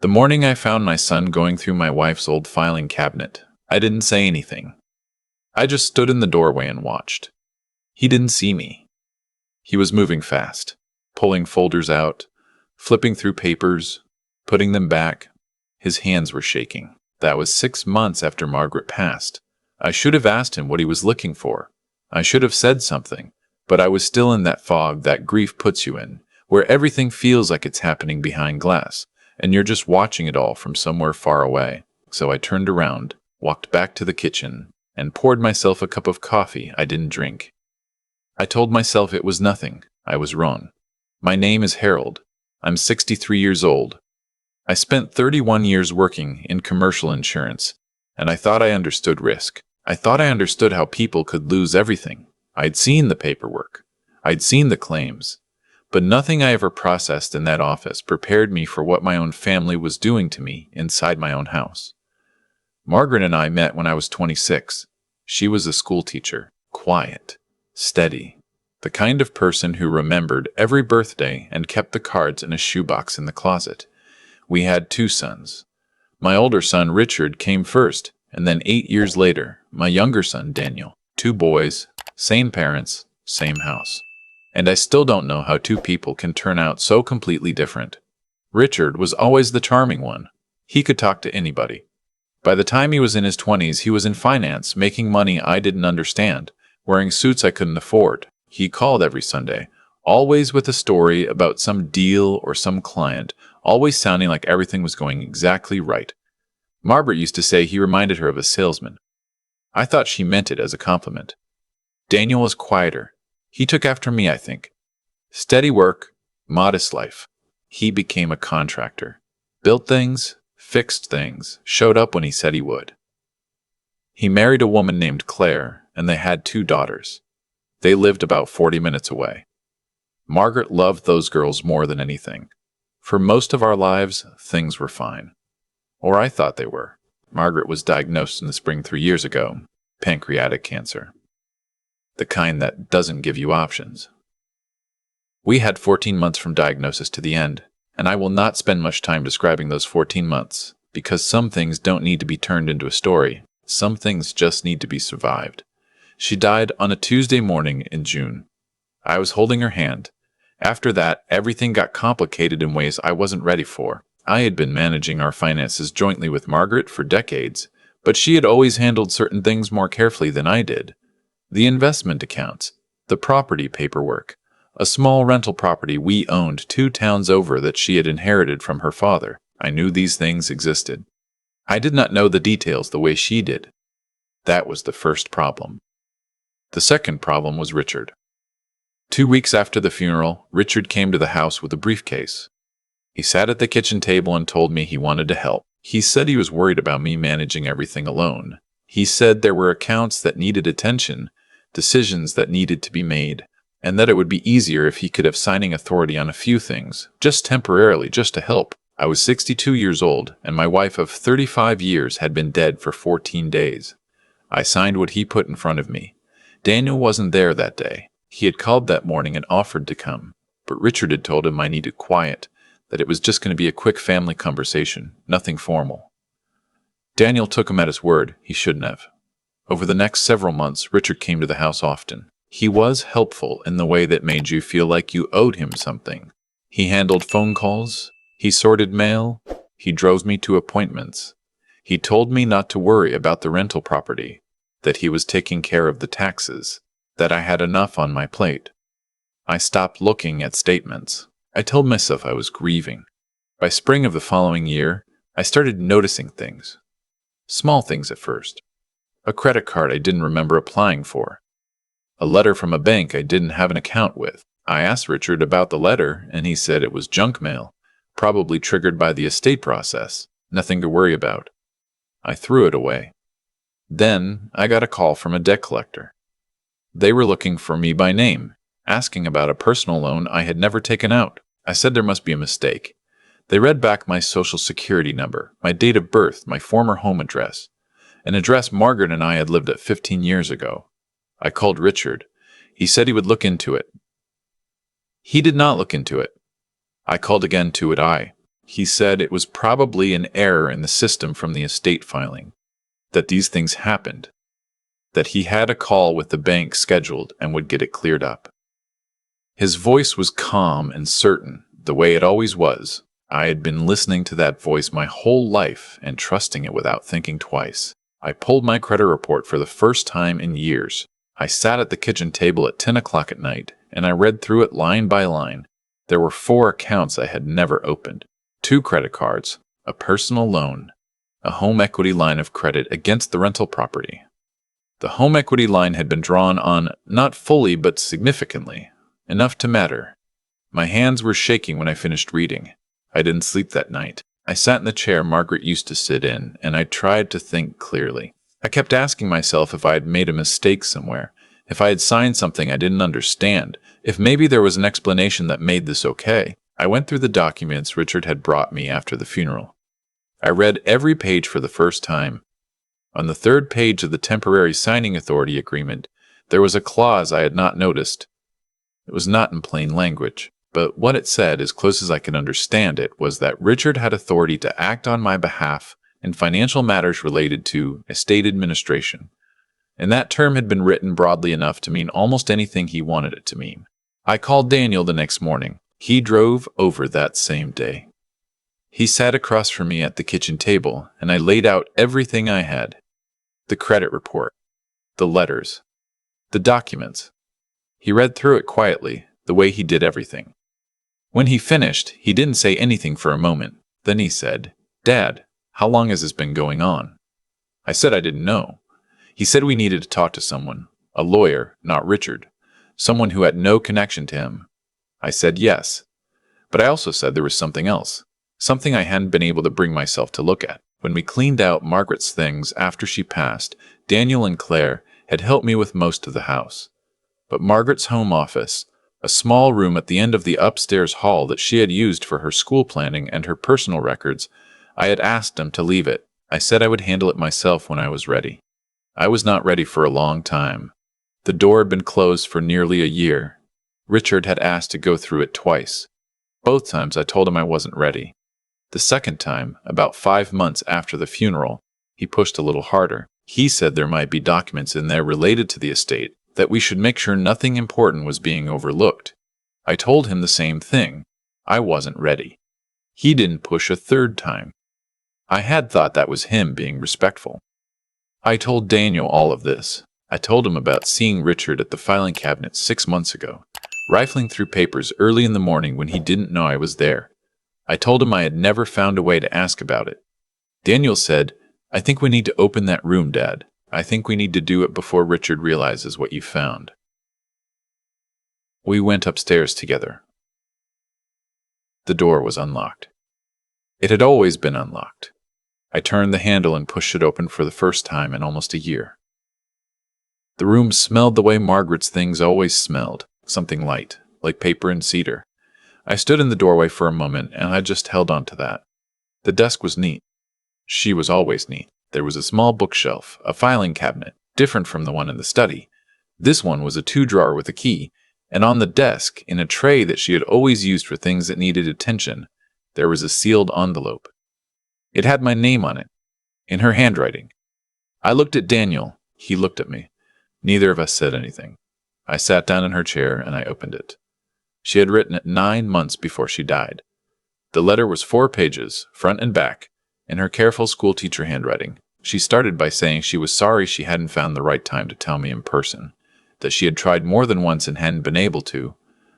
The morning I found my son going through my wife's old filing cabinet, I didn't say anything. I just stood in the doorway and watched. He didn't see me. He was moving fast, pulling folders out, flipping through papers, putting them back. His hands were shaking. That was 6 months after Margaret passed. I should have asked him what he was looking for. I should have said something, but I was still in that fog that grief puts you in, where everything feels like it's happening behind glass, and you're just watching it all from somewhere far away. So I turned around, walked back to the kitchen, and poured myself a cup of coffee I didn't drink. I told myself it was nothing. I was wrong. My name is Harold. I'm 63 years old. I spent 31 years working in commercial insurance, and I thought I understood risk. I thought I understood how people could lose everything. I'd seen the paperwork. I'd seen the claims. But nothing I ever processed in that office prepared me for what my own family was doing to me inside my own house. Margaret and I met when I was 26. She was a school teacher, quiet, steady, the kind of person who remembered every birthday and kept the cards in a shoebox in the closet. We had 2 sons. My older son, Richard, came first, and then 8 years later, my younger son, Daniel. 2 boys, same parents, same house. And I still don't know how 2 people can turn out so completely different. Richard was always the charming one. He could talk to anybody. By the time he was in his 20s, he was in finance, making money I didn't understand, wearing suits I couldn't afford. He called every Sunday, always with a story about some deal or some client, always sounding like everything was going exactly right. Margaret used to say he reminded her of a salesman. I thought she meant it as a compliment. Daniel was quieter. He took after me, I think. Steady work, modest life. He became a contractor. Built things, fixed things, showed up when he said he would. He married a woman named Claire, and they had 2 daughters. They lived about 40 minutes away. Margaret loved those girls more than anything. For most of our lives, things were fine. Or I thought they were. Margaret was diagnosed in the spring 3 years ago, pancreatic cancer. The kind that doesn't give you options. We had 14 months from diagnosis to the end, and I will not spend much time describing those 14 months, because some things don't need to be turned into a story. Some things just need to be survived. She died on a Tuesday morning in June. I was holding her hand. After that, everything got complicated in ways I wasn't ready for. I had been managing our finances jointly with Margaret for decades, but she had always handled certain things more carefully than I did. The investment accounts, the property paperwork, a small rental property we owned 2 towns over that she had inherited from her father. I knew these things existed. I did not know the details the way she did. That was the first problem. The second problem was Richard. 2 weeks after the funeral, Richard came to the house with a briefcase. He sat at the kitchen table and told me he wanted to help. He said he was worried about me managing everything alone. He said there were accounts that needed attention, decisions that needed to be made, and that it would be easier if he could have signing authority on a few things, just temporarily, just to help. I was 62 years old, and my wife of 35 years had been dead for 14 days. I signed what he put in front of me. Daniel wasn't there that day. He had called that morning and offered to come, but Richard had told him I needed quiet, that it was just going to be a quick family conversation, nothing formal. Daniel took him at his word. He shouldn't have. Over the next several months, Richard came to the house often. He was helpful in the way that made you feel like you owed him something. He handled phone calls. He sorted mail. He drove me to appointments. He told me not to worry about the rental property, that he was taking care of the taxes, that I had enough on my plate. I stopped looking at statements. I told myself I was grieving. By spring of the following year, I started noticing things. Small things at first. A credit card I didn't remember applying for. A letter from a bank I didn't have an account with. I asked Richard about the letter, and he said it was junk mail, probably triggered by the estate process. Nothing to worry about. I threw it away. Then I got a call from a debt collector. They were looking for me by name, asking about a personal loan I had never taken out. I said there must be a mistake. They read back my social security number, my date of birth, my former home address, an address Margaret and I had lived at 15 years ago. I called Richard. He said he would look into it. He did not look into it. I called again to it. He said it was probably an error in the system from the estate filing, that these things happened, that he had a call with the bank scheduled and would get it cleared up. His voice was calm and certain, the way it always was. I had been listening to that voice my whole life and trusting it without thinking twice. I pulled my credit report for the first time in years. I sat at the kitchen table at 10 o'clock at night, and I read through it line by line. There were 4 accounts I had never opened, 2 credit cards, a personal loan, a home equity line of credit against the rental property. The home equity line had been drawn on, not fully but significantly, enough to matter. My hands were shaking when I finished reading. I didn't sleep that night. I sat in the chair Margaret used to sit in, and I tried to think clearly. I kept asking myself if I had made a mistake somewhere, if I had signed something I didn't understand, if maybe there was an explanation that made this okay. I went through the documents Richard had brought me after the funeral. I read every page for the first time. On the 3rd page of the temporary signing authority agreement, there was a clause I had not noticed. It was not in plain language, but what it said, as close as I could understand it, was that Richard had authority to act on my behalf in financial matters related to estate administration, and that term had been written broadly enough to mean almost anything he wanted it to mean. I called Daniel the next morning. He drove over that same day. He sat across from me at the kitchen table, and I laid out everything I had. The credit report, the letters, the documents. He read through it quietly, the way he did everything. When he finished, he didn't say anything for a moment. Then he said, "Dad, how long has this been going on?" I said I didn't know. He said we needed to talk to someone, a lawyer, not Richard, someone who had no connection to him. I said yes, but I also said there was something else, something I hadn't been able to bring myself to look at. When we cleaned out Margaret's things after she passed, Daniel and Claire had helped me with most of the house. But Margaret's home office, a small room at the end of the upstairs hall that she had used for her school planning and her personal records, I had asked them to leave it. I said I would handle it myself when I was ready. I was not ready for a long time. The door had been closed for nearly a year. Richard had asked to go through it twice. Both times I told him I wasn't ready. The second time, about 5 months after the funeral, he pushed a little harder. He said there might be documents in there related to the estate, that we should make sure nothing important was being overlooked. I told him the same thing. I wasn't ready. He didn't push a 3rd time. I had thought that was him being respectful. I told Daniel all of this. I told him about seeing Richard at the filing cabinet 6 months ago, rifling through papers early in the morning when he didn't know I was there. I told him I had never found a way to ask about it. Daniel said, "I think we need to open that room, Dad. I think we need to do it before Richard realizes what you found." We went upstairs together. The door was unlocked. It had always been unlocked. I turned the handle and pushed it open for the first time in almost a year. The room smelled the way Margaret's things always smelled, something light, like paper and cedar. I stood in the doorway for a moment, and I just held on to that. The desk was neat. She was always neat. There was a small bookshelf, a filing cabinet, different from the one in the study. This one was a 2-drawer with a key, and on the desk, in a tray that she had always used for things that needed attention, there was a sealed envelope. It had my name on it, in her handwriting. I looked at Daniel. He looked at me. Neither of us said anything. I sat down in her chair and I opened it. She had written it 9 months before she died. The letter was 4 pages, front and back, in her careful schoolteacher handwriting. She started by saying she was sorry she hadn't found the right time to tell me in person, that she had tried more than once and hadn't been able to,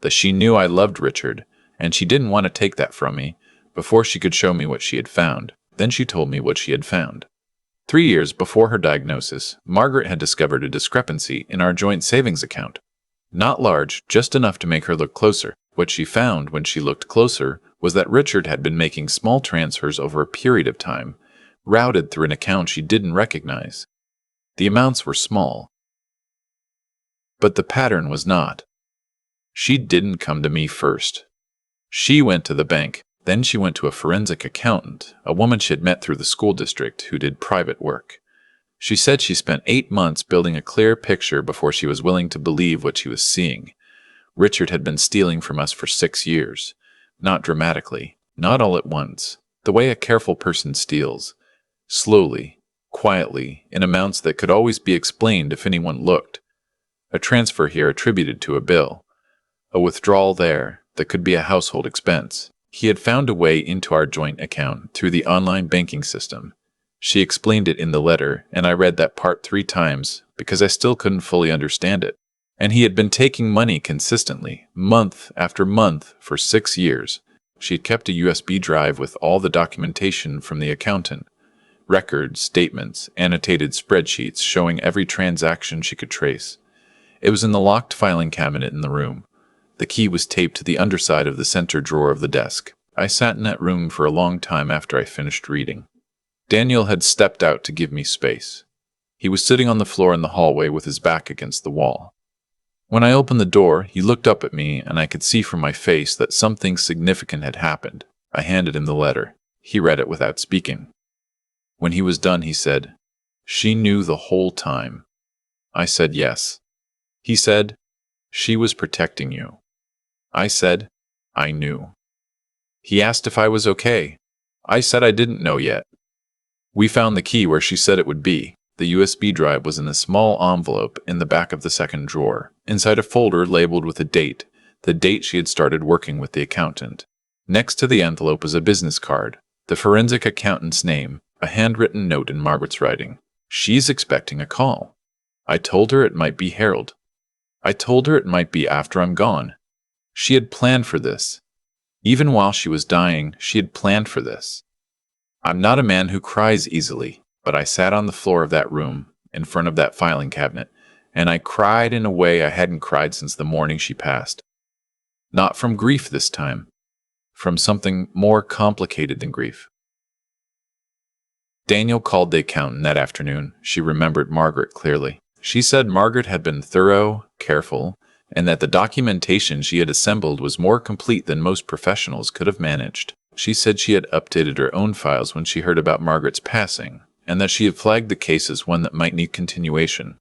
that she knew I loved Richard, and she didn't want to take that from me before she could show me what she had found. Then she told me what she had found. 3 years before her diagnosis, Margaret had discovered a discrepancy in our joint savings account. Not large, just enough to make her look closer. What she found when she looked closer was that Richard had been making small transfers over a period of time, routed through an account she didn't recognize. The amounts were small, but the pattern was not. She didn't come to me first. She went to the bank. Then she went to a forensic accountant, a woman she had met through the school district who did private work. She said she spent 8 months building a clear picture before she was willing to believe what she was seeing. Richard had been stealing from us for 6 years. Not dramatically, Not all at once, the way a careful person steals. Slowly, quietly, in amounts that could always be explained if anyone looked. A transfer here attributed to a bill. A withdrawal there that could be a household expense. He had found a way into our joint account through the online banking system. She explained it in the letter, and I read that part 3 times because I still couldn't fully understand it. And he had been taking money consistently, month after month, for 6 years. She had kept a USB drive with all the documentation from the accountant. Records, statements, annotated spreadsheets showing every transaction she could trace. It was in the locked filing cabinet in the room. The key was taped to the underside of the center drawer of the desk. I sat in that room for a long time after I finished reading. Daniel had stepped out to give me space. He was sitting on the floor in the hallway with his back against the wall. When I opened the door, he looked up at me, and I could see from my face that something significant had happened. I handed him the letter. He read it without speaking. When he was done, he said, "She knew the whole time." I said yes. He said, "She was protecting you." I said, "I knew." He asked if I was okay. I said I didn't know yet. We found the key where she said it would be. The USB drive was in a small envelope in the back of the second drawer, inside a folder labeled with a date, the date she had started working with the accountant. Next to the envelope was a business card, the forensic accountant's name, a handwritten note in Margaret's writing. "She's expecting a call." I told her it might be Harold. I told her it might be after I'm gone. She had planned for this. Even while she was dying, she had planned for this. I'm not a man who cries easily, but I sat on the floor of that room, in front of that filing cabinet, and I cried in a way I hadn't cried since the morning she passed. Not from grief this time, from something more complicated than grief. Daniel called the accountant that afternoon. She remembered Margaret clearly. She said Margaret had been thorough, careful, and that the documentation she had assembled was more complete than most professionals could have managed. She said she had updated her own files when she heard about Margaret's passing, and that she had flagged the case as one that might need continuation.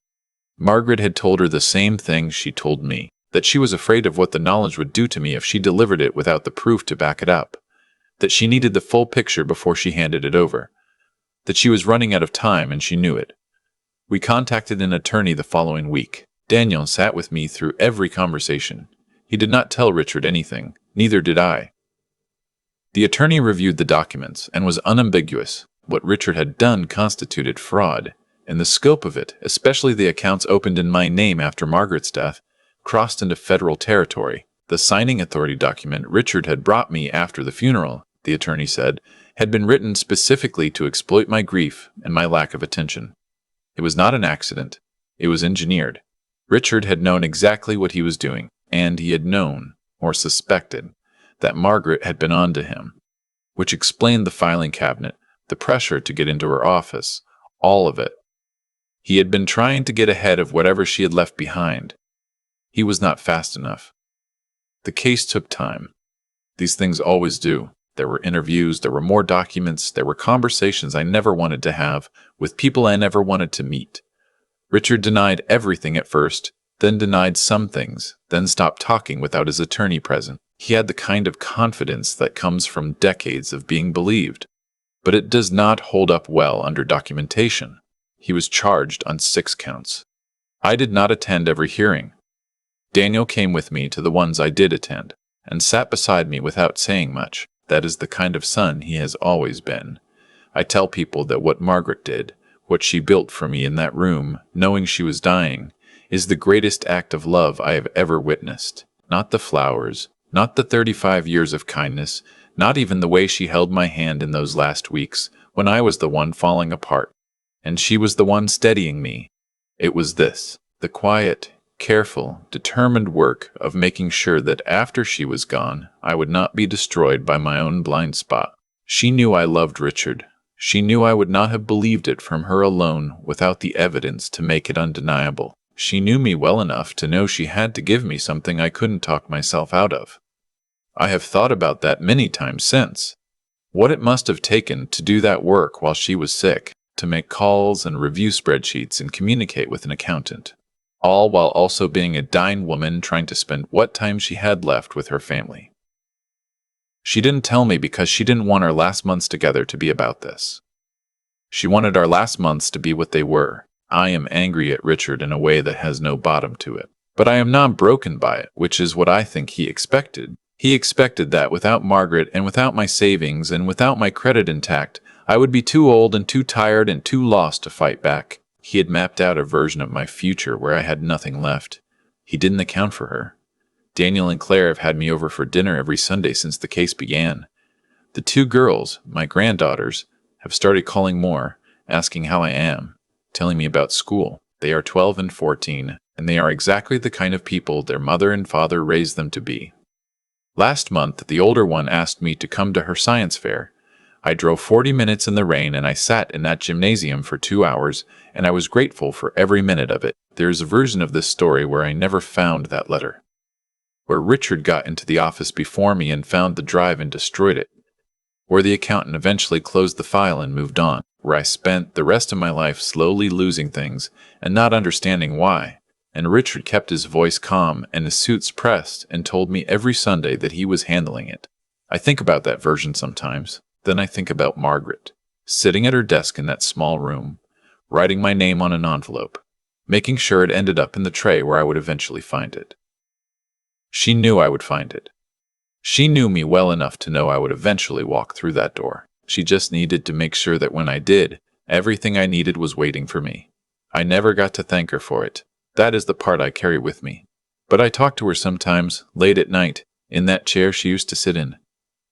Margaret had told her the same thing she told me, that she was afraid of what the knowledge would do to me if she delivered it without the proof to back it up, that she needed the full picture before she handed it over, that she was running out of time and she knew it. We contacted an attorney the following week. Daniel sat with me through every conversation. He did not tell Richard anything, neither did I. The attorney reviewed the documents and was unambiguous. What Richard had done constituted fraud, and the scope of it, especially the accounts opened in my name after Margaret's death, crossed into federal territory. The signing authority document Richard had brought me after the funeral, the attorney said, had been written specifically to exploit my grief and my lack of attention. It was not an accident. It was engineered. Richard had known exactly what he was doing, and he had known, or suspected, that Margaret had been on to him, which explained the filing cabinet, the pressure to get into her office, all of it. He had been trying to get ahead of whatever she had left behind. He was not fast enough. The case took time. These things always do. There were interviews, there were more documents, there were conversations I never wanted to have with people I never wanted to meet. Richard denied everything at first, then denied some things, then stopped talking without his attorney present. He had the kind of confidence that comes from decades of being believed, but it does not hold up well under documentation. He was charged on 6 counts. I did not attend every hearing. Daniel came with me to the ones I did attend, and sat beside me without saying much. That is the kind of son he has always been. I tell people that what Margaret did, what she built for me in that room, knowing she was dying, is the greatest act of love I have ever witnessed. Not the flowers, not the 35 years of kindness, not even the way she held my hand in those last weeks, when I was the one falling apart, and she was the one steadying me. It was this, the quiet, careful, determined work of making sure that after she was gone, I would not be destroyed by my own blind spot. She knew I loved Richard. She knew I would not have believed it from her alone without the evidence to make it undeniable. She knew me well enough to know she had to give me something I couldn't talk myself out of. I have thought about that many times since. What it must have taken to do that work while she was sick, to make calls and review spreadsheets and communicate with an accountant, all while also being a dying woman trying to spend what time she had left with her family. She didn't tell me because she didn't want our last months together to be about this. She wanted our last months to be what they were. I am angry at Richard in a way that has no bottom to it. But I am not broken by it, which is what I think he expected. He expected that without Margaret and without my savings and without my credit intact, I would be too old and too tired and too lost to fight back. He had mapped out a version of my future where I had nothing left. He didn't account for her. Daniel and Claire have had me over for dinner every Sunday since the case began. The two girls, my granddaughters, have started calling more, asking how I am, telling me about school. They are 12 and 14, and they are exactly the kind of people their mother and father raised them to be. Last month, the older one asked me to come to her science fair. I drove 40 minutes in the rain and I sat in that gymnasium for 2 hours, and I was grateful for every minute of it. There's a version of this story where I never found that letter, where Richard got into the office before me and found the drive and destroyed it, where the accountant eventually closed the file and moved on, where I spent the rest of my life slowly losing things and not understanding why, and Richard kept his voice calm and his suits pressed and told me every Sunday that he was handling it. I think about that version sometimes. Then I think about Margaret, sitting at her desk in that small room, writing my name on an envelope, making sure it ended up in the tray where I would eventually find it. She knew I would find it. She knew me well enough to know I would eventually walk through that door. She just needed to make sure that when I did, everything I needed was waiting for me. I never got to thank her for it. That is the part I carry with me. But I talk to her sometimes, late at night, in that chair she used to sit in.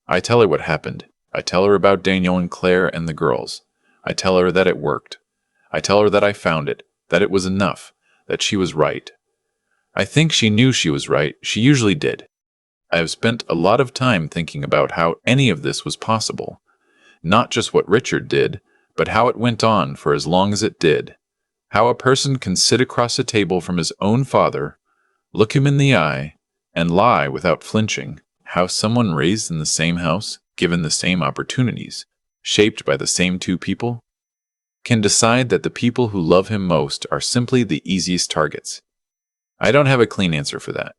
I tell her what happened. I tell her about Daniel and Claire and the girls. I tell her that it worked. I tell her that I found it, that it was enough, that she was right. I think she knew she was right. She usually did. I have spent a lot of time thinking about how any of this was possible. Not just what Richard did, but how it went on for as long as it did. How a person can sit across a table from his own father, look him in the eye, and lie without flinching. How someone raised in the same house, given the same opportunities, shaped by the same two people, can decide that the people who love him most are simply the easiest targets. I don't have a clean answer for that.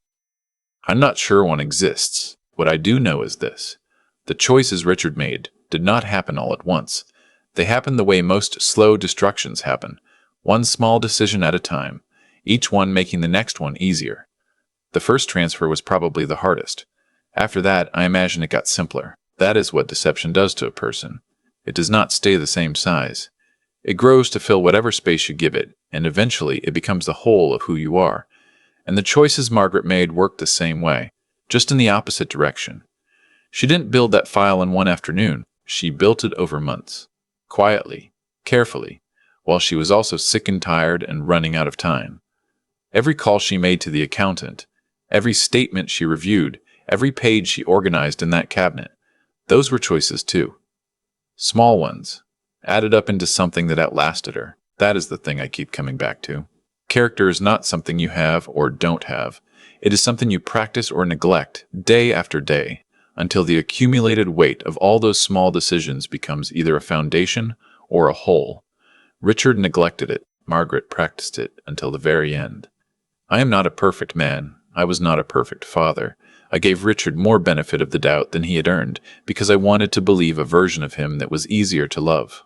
I'm not sure one exists. What I do know is this. The choices Richard made did not happen all at once. They happened the way most slow destructions happen, one small decision at a time, each one making the next one easier. The first transfer was probably the hardest. After that, I imagine it got simpler. That is what deception does to a person. It does not stay the same size. It grows to fill whatever space you give it, and eventually it becomes the whole of who you are. And the choices Margaret made worked the same way, just in the opposite direction. She didn't build that file in one afternoon. She built it over months, quietly, carefully, while she was also sick and tired and running out of time. Every call she made to the accountant, every statement she reviewed, every page she organized in that cabinet, those were choices too. Small ones, added up into something that outlasted her. That is the thing I keep coming back to. Character is not something you have or don't have. It is something you practice or neglect day after day until the accumulated weight of all those small decisions becomes either a foundation or a whole. Richard neglected it. Margaret practiced it until the very end. I am not a perfect man. I was not a perfect father. I gave Richard more benefit of the doubt than he had earned because I wanted to believe a version of him that was easier to love.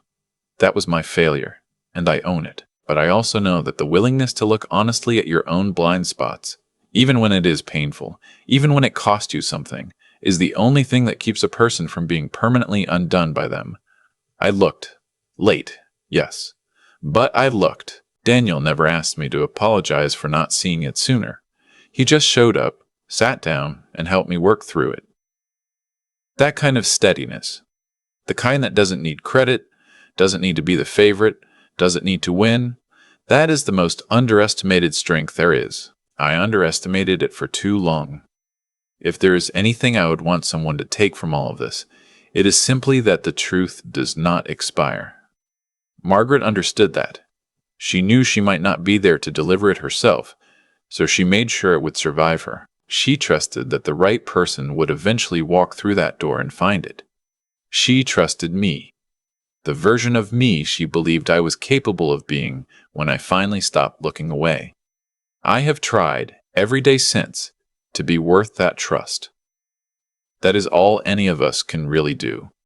That was my failure, and I own it. But I also know that the willingness to look honestly at your own blind spots, even when it is painful, even when it costs you something, is the only thing that keeps a person from being permanently undone by them. I looked. Late, yes. But I looked. Daniel never asked me to apologize for not seeing it sooner. He just showed up, sat down, and helped me work through it. That kind of steadiness. The kind that doesn't need credit, doesn't need to be the favorite, doesn't need to win. That is the most underestimated strength there is. I underestimated it for too long. If there is anything I would want someone to take from all of this, it is simply that the truth does not expire. Margaret understood that. She knew she might not be there to deliver it herself, so she made sure it would survive her. She trusted that the right person would eventually walk through that door and find it. She trusted me. The version of me she believed I was capable of being when I finally stopped looking away. I have tried, every day since, to be worth that trust. That is all any of us can really do.